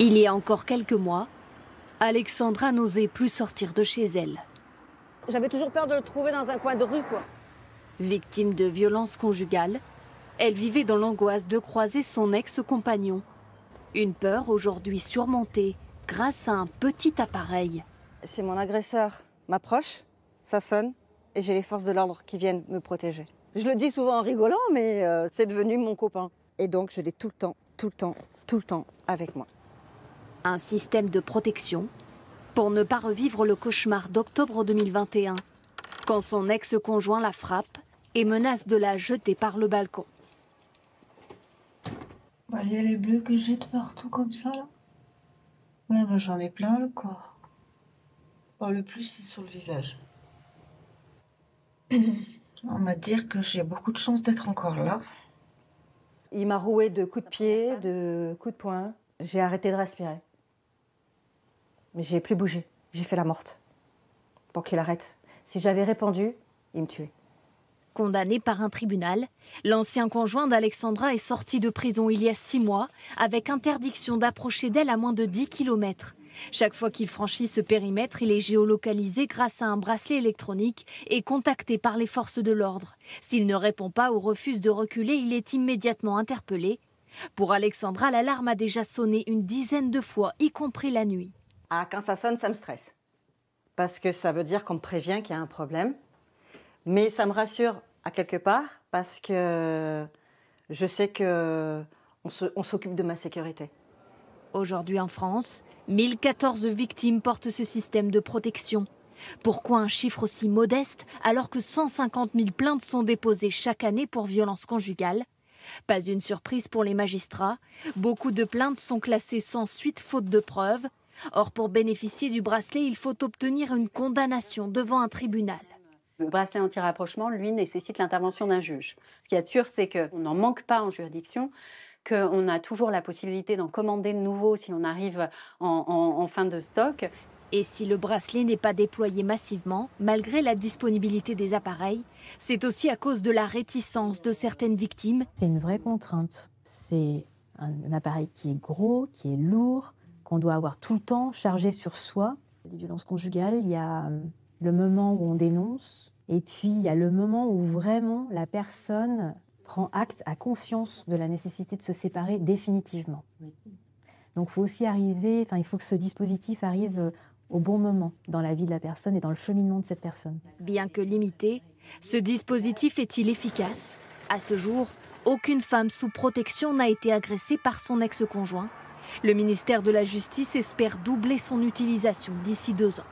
Il y a encore quelques mois, Alexandra n'osait plus sortir de chez elle. J'avais toujours peur de le trouver dans un coin de rue, quoi. Victime de violences conjugales, elle vivait dans l'angoisse de croiser son ex-compagnon. Une peur aujourd'hui surmontée grâce à un petit appareil. Si mon agresseur m'approche, ça sonne et j'ai les forces de l'ordre qui viennent me protéger. Je le dis souvent en rigolant, mais c'est devenu mon copain. Et donc je l'ai tout le temps avec moi. Un système de protection pour ne pas revivre le cauchemar d'octobre 2021, quand son ex-conjoint la frappe et menace de la jeter par le balcon. Vous voyez les bleus que j'ai de partout comme ça, là? Ouais, moi j'en ai plein le corps. Bon, le plus, c'est sur le visage. On va dire que j'ai beaucoup de chance d'être encore là. Il m'a roué de coups de pied, de coups de poing. J'ai arrêté de respirer. Mais j'ai plus bougé. J'ai fait la morte. Pour qu'il arrête. Si j'avais répondu, il me tuait. Condamné par un tribunal, l'ancien conjoint d'Alexandra est sorti de prison il y a 6 mois avec interdiction d'approcher d'elle à moins de 10 km. Chaque fois qu'il franchit ce périmètre, il est géolocalisé grâce à un bracelet électronique et contacté par les forces de l'ordre. S'il ne répond pas ou refuse de reculer, il est immédiatement interpellé. Pour Alexandra, l'alarme a déjà sonné une dizaine de fois, y compris la nuit. Ah, quand ça sonne, ça me stresse. Parce que ça veut dire qu'on me prévient qu'il y a un problème. Mais ça me rassure à quelque part parce que je sais qu'on s'occupe de ma sécurité. Aujourd'hui en France, 1014 victimes portent ce système de protection. Pourquoi un chiffre aussi modeste alors que 150 000 plaintes sont déposées chaque année pour violences conjugales? Pas une surprise pour les magistrats. Beaucoup de plaintes sont classées sans suite faute de preuves. Or, pour bénéficier du bracelet, il faut obtenir une condamnation devant un tribunal. Le bracelet anti-rapprochement, lui, nécessite l'intervention d'un juge. Ce qui est sûr, c'est qu'on n'en manque pas en juridiction, qu'on a toujours la possibilité d'en commander de nouveaux si on arrive en fin de stock. Et si le bracelet n'est pas déployé massivement, malgré la disponibilité des appareils, c'est aussi à cause de la réticence de certaines victimes. C'est une vraie contrainte. C'est un appareil qui est gros, qui est lourd, qu'on doit avoir tout le temps chargé sur soi. Les violences conjugales, il y a le moment où on dénonce, et puis il y a le moment où vraiment la personne prend acte, a conscience de la nécessité de se séparer définitivement. Donc il faut aussi arriver, il faut que ce dispositif arrive au bon moment dans la vie de la personne et dans le cheminement de cette personne. Bien que limité, ce dispositif est-il efficace? À ce jour, aucune femme sous protection n'a été agressée par son ex-conjoint. Le ministère de la Justice espère doubler son utilisation d'ici 2 ans.